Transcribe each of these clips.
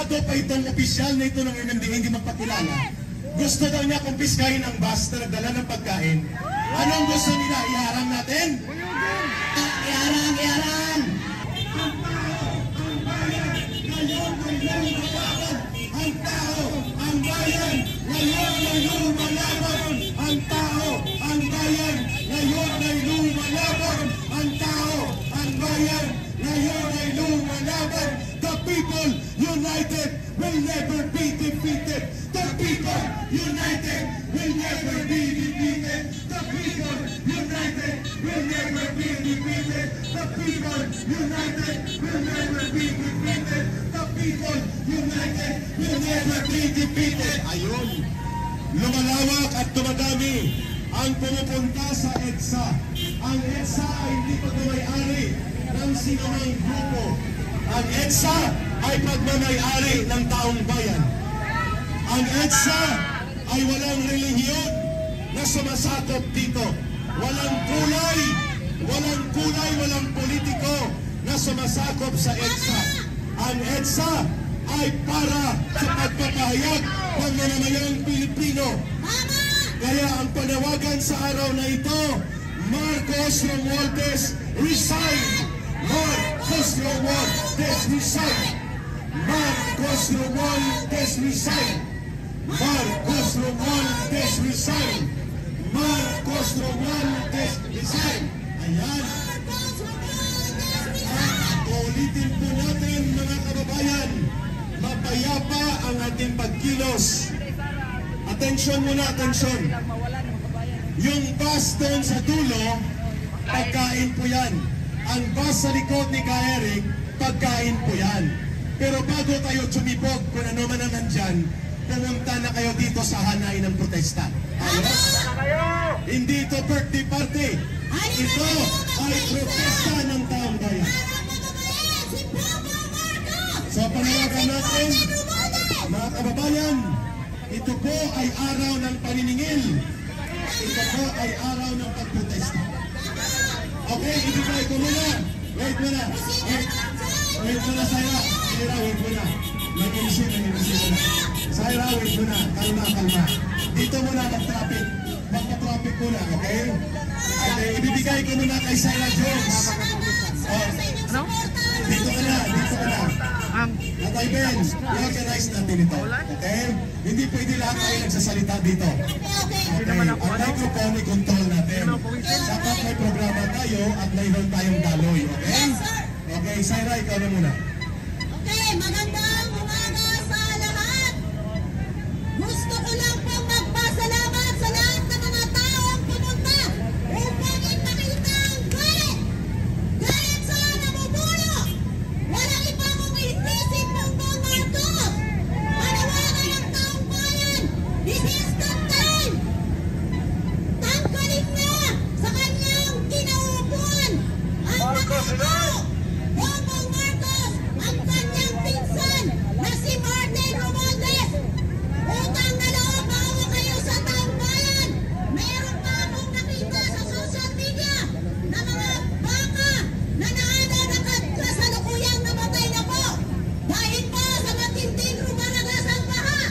bago pa itong opisyal na ito ng MMDA hindi magpakilala, gusto daw niya kumpiskahin ang bus na nagdala ng pagkain. Anong gusto nila? Iharang natin? Iharang! Iharang! Ang tao, ang bayan, ngayon ay lumalaban. Ang tao, ang bayan, ngayon ay lumalaban. Ang tao, ang bayan, ngayon ay lumalaban. The people united will never be defeated. The people united will never be defeated. The people united will never be defeated. The people united will never be defeated. The people united will never be defeated. Ayun. Lumalawak at tumadami ang pumupunta sa EDSA. Ang EDSA ay hindi pagmamayari ng sinumang grupo. Ang EDSA ay pagmamayari ng taong bayan. Ang EDSA ay walang relihiyon na sumasakop dito. Walang kulay, walang politiko na sumasakop sa EDSA. Ang EDSA ay para sa pagpapahayag ng mamamayang Pilipino. Kaya ang panawagan sa araw na ito, Marcos Romualdez, resign! Marcos Romualdez, resign! Marcos Romualdez, resign! Marcos Romualdez, resign! Marcos Romualdez, resign! Ayan! Ulitin po natin mga kababayan, mapayapa ang ating pagkilos. Atensyon muna, atensyon. Yung bus doon sa dulo, pagkain po yan. Ang bus sa likod ni Ka-Eric, pagkain po yan. Pero bago tayo sumibog kung ano man ang nandyan, pumunta na kayo dito sa hanay ng protesta. Ayos? Hindi ito birthday party. Ito ay protesta ng taong bayan. So panawagan natin, mga kababayan, ito po ay araw ng paniningil. Ito po ay araw ng pagprotesta. Okay, ibigay ko muna. Wait muna. Wait muna, Saira. Saira, wait muna. Nag-iisip muna. Saira, wait muna. Kalma, kalma. Dito muna mag-traffic. Magpa-traffic muna, okay? Okay, ibibigay ko muna kay Saira Jones. Ano? Dito ka na, dito ka na. Natay Ben, i-organize natin ito. Okay? Hindi pwede lahat tayo nagsasalita dito. Okay, ang microphone i-control natin. Dapat may programa tayo at mayroon tayong daloy. Okay? Okay, Saira, ikaw na muna. Okay, magandang umaga sa lahat. Gusto ko lang pong magpasalamat sa lahat ng mga taong pumunta upang ipakita ang galit. Galit sa namumuno. Walang ibang umiisip ng mga Marcos. Panawagan ng taong bayan. It is the time. Tanggalin na sa kanyang kinauupuan ang nakatao. Bongbong Marcos, ang kanyang pinsan na si Martin Romualdez. Utang na loob, maawa kayo sa taong bayan. Meron pa akong nakita sa social media na mga baka na naanad at kasalukuyang namatay na po. Dahil pa sa matinding rumaragas ang baha.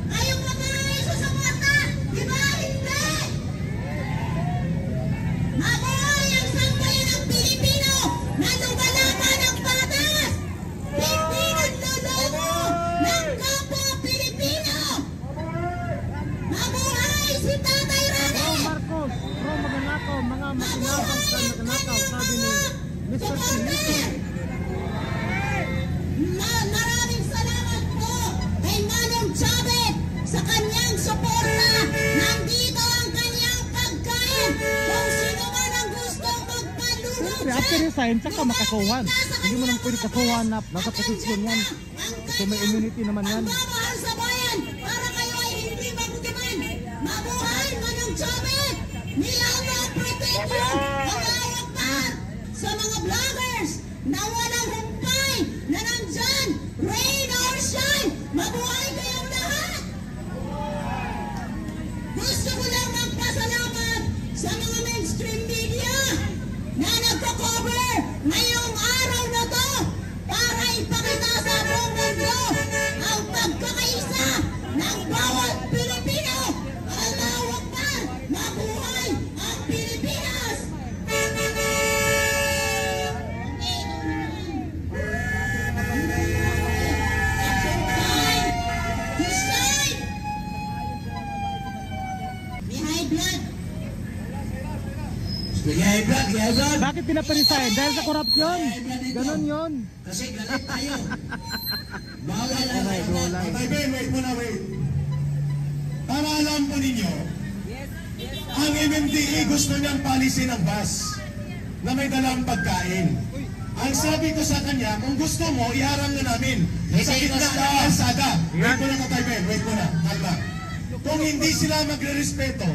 Kayong mga isusumata, di ba hindi? Mabuhay ang sambayan ng Pilipino na lumalaban ng batas. Hindi nagluloko ng kapwa Pilipino. Mabuhay si Tatay Rene. Marcos, pro magnanakaw, mga magnanakaw sa magnanakaw, sabi ni Mr. Sinito. Maraming salamat po kay Manong Chavez sa kanyang suporta. Nandito ang kanyang pagkain. Kung sino man ang gustong magpalunod Siyempre, after resign, saka makakuhan. Hindi mo nang pwede kakuhan na nasa posisyon yan. Kasi may immunity naman yan. Ang mamahal sa bayan para kayo ay hindi magdiman. Mabuhay Manong Chavez. Nilaga ang protection. Pangawak pa sa mga vloggers na walang humpay na nandyan. Rain or shine. Mabuhay kayong lahat. Gusto ko lang magpasalamat sa mga mainstream media na nagko-cover ngayong araw na to para ipakita sa buong mundo Sige, Brad, Brad. Bakit pinaparesign? Dahil sa korupsyon. Ganon yun. Kasi galit tayo. Bawal ang Aray, gulay. Patay, Ben, wait muna, wait. Para alam po ninyo, ang MMDA gusto niyang palisin ang bus na may dalang pagkain. Ang sabi ko sa kanya, kung gusto mo, iharang na namin sa gitna ng kalsada. Wait muna, Patay, Ben, wait muna. Kalma. Kung hindi sila magre-respeto,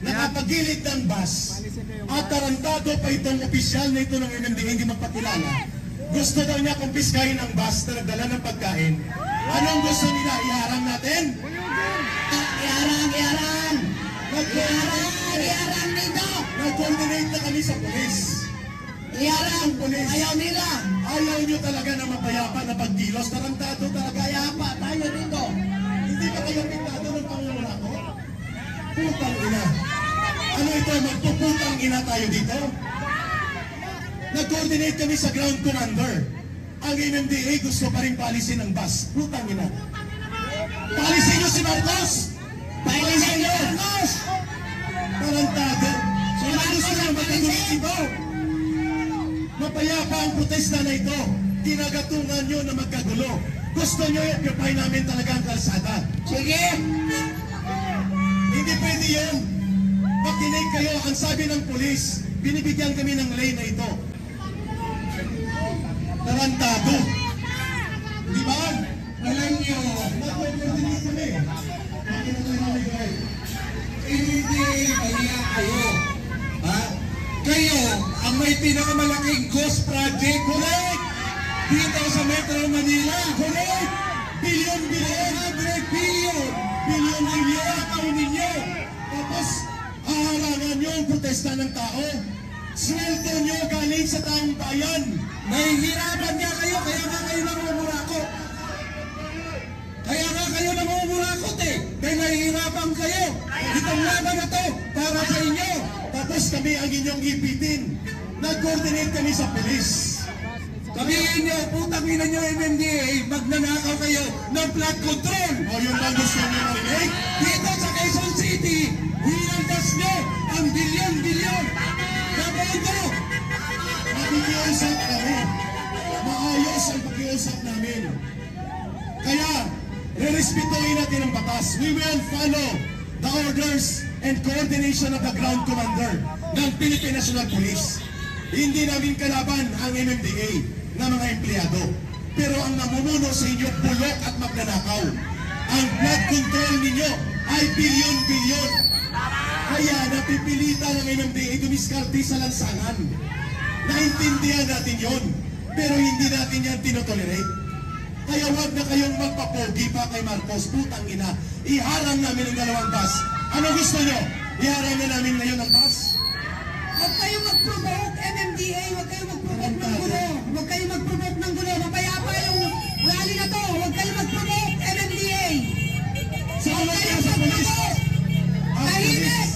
nakapagilid ng bus, at tarantado pa itong opisyal na ito ng MMDA hindi magpakilala, gusto daw niya kumpiskahin ang bus na nagdala ng pagkain. Anong gusto nila? Iharang natin? Iharang nito. Nag-coordinate na kami sa polis. Iharang. Polis. Ayaw nila. Ayaw nyo talaga na mapayapa na pagkilos. Tarantado talaga. Yapa tayo rito. Hindi ba kayo pintado ng pangunguna ko? Putang ina. Ano ito? Magpuputang ina tayo dito? Nag-coordinate kami sa ground commander. Ang MMDA gusto pa rin palisin ang bus. Putang ina. Palisin nyo si Marcos! Palisin nyo! Tarantado. So gusto nyo matagulit ito. Mapayapa ang protesta na ito. Tinagatungan nyo na magkagulo. Gusto nyo i-occupy namin talaga ang kalsada. Sige. Hindi pwede yun. Makinig kayo. Ang sabi ng pulis, binibigyan kami ng lane na ito. Tarantado. Di ba? Alam nyo, nag-coordinate kami. Hindi kaya kayo. Ha? Kayo ang may pinakamalaking ghost project. Correct! Dito sa Metro Manila. Correct! Bilyon-bilyon! 100 billion. Bilyon-bilyon ang taon ninyo. Tapos, haharangan nyo ang protesta ng tao. Sweldo nyo galing sa taong bayan. Nahihirapan nga kayo, kaya nga kayo namumurakot. Kaya nga kayo namumurakot eh. Dahil nahihirapan kayo. Itong laban na to, para sa inyo. Tapos kami ang inyong ipitin. Nag-coordinate kami sa polis. Sabihin nyo, putang ina nyo MMDA, magnanakaw kayo ng flood control. O yung bang gusto nyo marinig? Dito sa Quezon City, hinaldas nyo ang bilyon-bilyon na boto. Makikiusap kami. Maayos ang pakiusap namin. Kaya, rerespetuhin natin ang batas. We will follow the orders and coordination of the ground commander ng Philippine National Police. Hindi namin kalaban ang MMDA na mga empleyado. Pero ang namumuno sa inyo, bulok at magnanakaw. Ang flood control ninyo ay bilyon-bilyon. Kaya napipilitan ng MMDA dumiskarte sa lansangan. Naintindihan natin yon, pero hindi natin yan tinotolerate. Kaya wag na kayong magpapogi pa kay Marcos, putang ina. Iharang namin ang dalawang bus. Ano gusto nyo? Iharang na namin ngayon ang bus? Huwag kayong mag-provoke, MMDA. Huwag kayong mag-provoke ng gulo. Huwag kayong mag-provoke ng gulo. Mapayapa yung rally na to. Huwag kayong mag-provoke, MMDA. Saan Huwag lang kayo kayong sa polis? mag-provoke. Ang Tahimik. polis.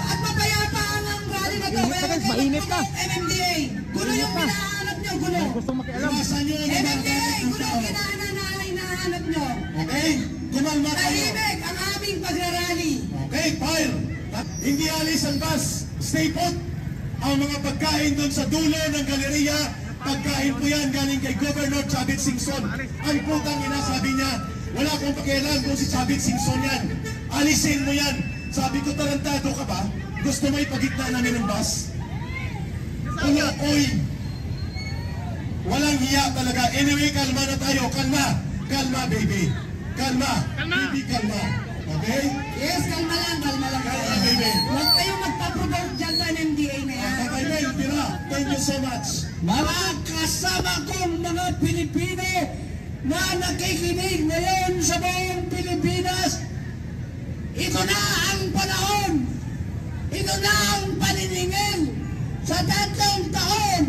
At mapayapa ang rally na to. Mainit na, guys. Mainit na. MMDA. Gulo yung hinahanap nyo, gulo. Gusto makialam. Iwasan nyo ang MMDA, mga gulo yung hinahanap nyo. Okay? Kumalma kayo. Tahimik ang aming pagrarally. Okay, fire. Hindi alis ang bus. Stay put. Ang mga pagkain doon sa dulo ng galeriya, pagkain po yan galing kay Governor Chavit Singson. Ang putang ina, sabi niya, wala akong pakialam kung si Chavit Singson yan. Alisin mo yan. Sabi ko, tarantado ka ba? Gusto mo ipagitna namin ng bus? Ano, oy. Walang hiya talaga. Anyway, kalma na tayo. Kalma. Kalma, baby. Kalma. Baby, kalma. Okay? Yes, kalma lang. Kalma, baby. Huwag kayong magpa-provoke dyan sa NMDA na yan. Tatay Mel, Pira, thank you so much. Mga kasama kong mga Pilipino na nakikinig ngayon sa buong Pilipinas, ito na ang panahon, ito na ang paniningil sa 3 taon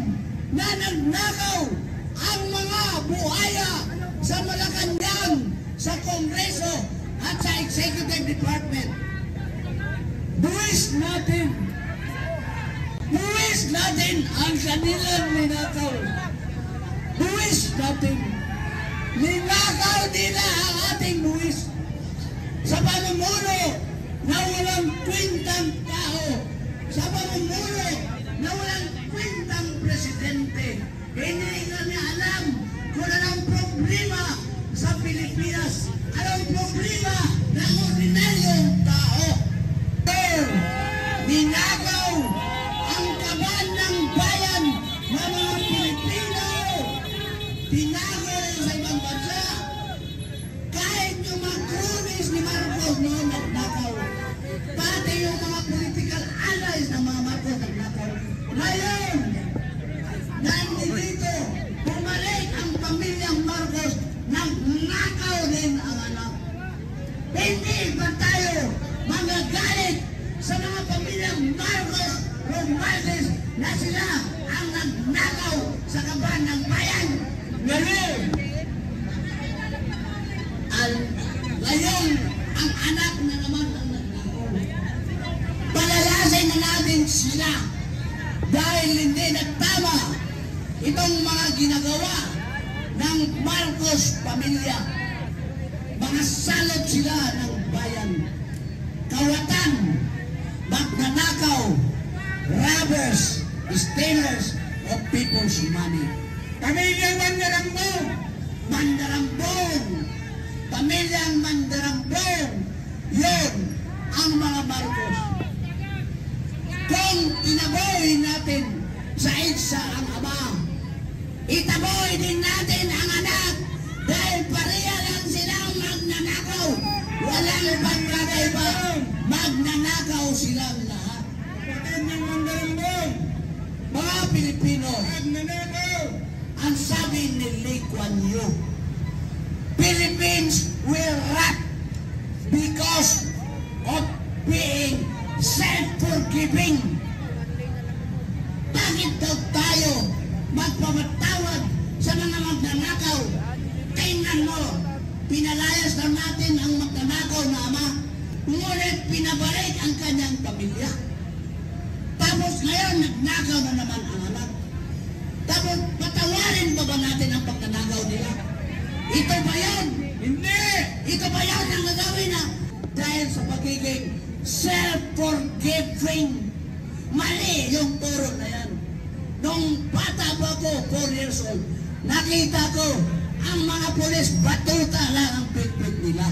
na nagnakaw ang mga buhaya sa Malacanang, sa Kongreso at sa Executive Department. Buwis natin ang kanilang ninakaw. Buwis natin. Ninakaw nila ang ating buwis sa pamumuno na walang kwintang tao. sa pamumuno na walang kwentang presidente. Hindi nga niya alam kung anong problema sa Pilipinas, anong problema ng ordinaryong tao. Ninagaw ang kaban ng bayan ng mga Pilipino. Tinago rin sa ibang bansa. Kahit yung mga cronies ni Marcos noon nagnakaw. Pati yung mga political allies ng mga Marcos nagnakaw. Ngayon, nandito, bumalik ang pamilyang Marcos, nagnakaw din ang anak. Hindi ba tayo magagalit sa mga pamilyang Marcos Romualdez na sila ang nagnakaw sa kaban ng bayan? Ngayon, ang anak na naman ang nagnakaw. Palalasin na natin sila dahil hindi nagtama itong mga ginagawa ng Marcos pamilya. Mga salot sila ng bayan. Kawatan, magnanakaw, robbers, stealers of people's money. Pamilyang Mandarambong! Mandarambong! Pamilyang Mandarambong! Yun ang mga Marcos. Kung tinaboy natin sa isa ang ama, itaboy din natin ang anak dahil pareha lang silang magnanakaw. Walang ibang bagay ba? Magnanakaw silang lahat. Kapatid ng Mandarambong, mga Pilipino, magnanakaw. Ang sabi ni Lee Kuan Yew, Philippines will rot because of being self-forgiving. Bakit daw tayo magpamatawad sa mga magnanakaw? Tingnan mo, pinalayas na natin ang magnanakaw na ama, ngunit pinabalik ang kanyang pamilya. Tapos ngayon, nagnakaw na naman ang anak. Tapos patawarin ba natin ang pagnanakaw nila? Ito ba yan? Hindi! Ito ba yan ang gagawin na? Dahil sa pagiging self-forgiving. Mali yung turo na yan. Nung bata pa ko, 4 years old, nakita ko ang mga pulis, batuta lang ang pitpit nila.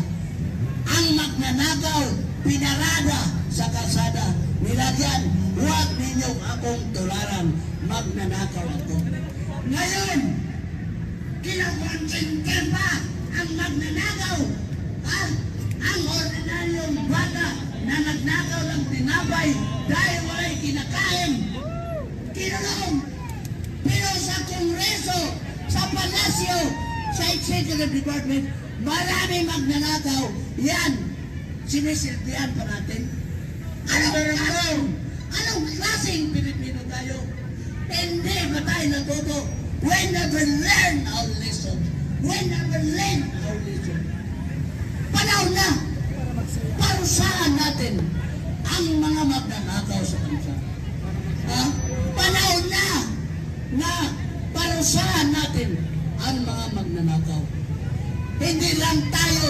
Ang magnanakaw, pinarada sa kalsada. Nilagyan, huwag ninyong akong tularan, magnanakaw ako. Ngayon, kinakonsintin pa ang magnanakaw. Ang ordinaryong bata na nagnakaw ng tinapay dahil wala'y kinakain. Kinulong. Pero sa Kongreso, sa Palasyo, sa Executive Department, marami magnanakaw. Yan, sinisilbihan pa natin. Anong klaseng Pilipino tayo? Hindi ba tayo natuto? We never learn our lesson. We never learn our lesson. Panahon na, parusahan natin ang mga magnanakaw sa bansa. Panahon na parusahan natin ang mga magnanakaw. Hindi lang tayo,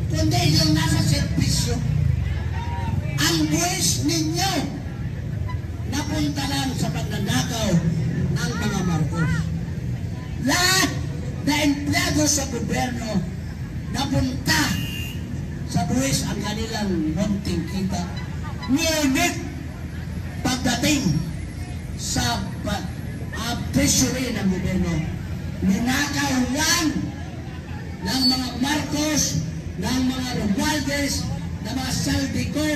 kundi yung nasa servisyo. Ang buwis ninyo napunta lang sa pagnanakaw ng mga Marcos. Lahat na empleyado sa gobyerno napunta sa buwis ang kanilang munting kita. Ngunit pagdating sa treasury ng gobyerno, ninakaw lang ng mga Marcos, ng mga Romualdez, ng mga Saldico,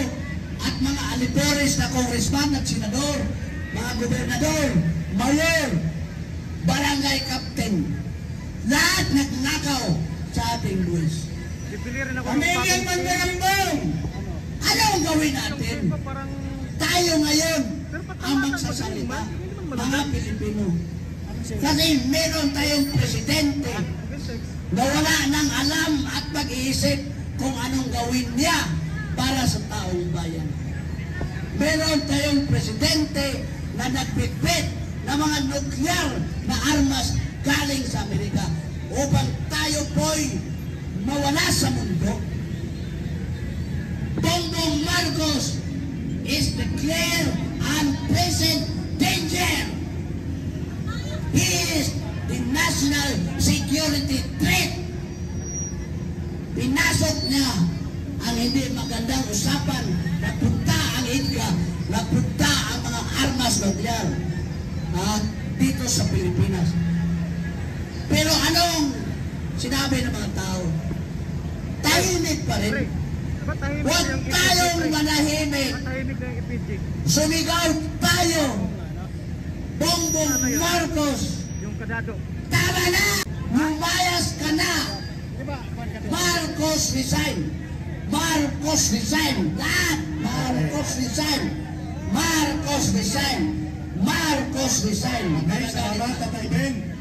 at mga alipores na congressman at senador, mga gobernador, mayor, barangay captain. Lahat nagnakaw sa ating buwis. Pamilyang Mandarambong! Anong gawin natin? Tayo ngayon ang magsasalita, mga Pilipino. Kasi meron tayong presidente na wala nang alam at pag-iisip kung anong gawin niya para sa taong bayan. Meron tayong presidente na nagbitbit ng mga nuklear na armas galing sa Amerika upang tayo po'y mawala sa mundo. Bongbong Marcos is declared and present danger. He is the national security threat. Pinasok niya ang hindi magandang usapan, napunta ang IDCA, napunta ang mga armas nuklear dito sa Pilipinas. Pero anong sinabi ng mga tao? Tahimik pa rin. Huwag tayong manahimik. Sumigaw tayo. Bongbong Marcos, tama na! Lumayas ka na! Marcos resign! Marcos resign! Lahat! Marcos resign! Marcos resign! Marcos resign! Okay, salamat, Tatay Ben.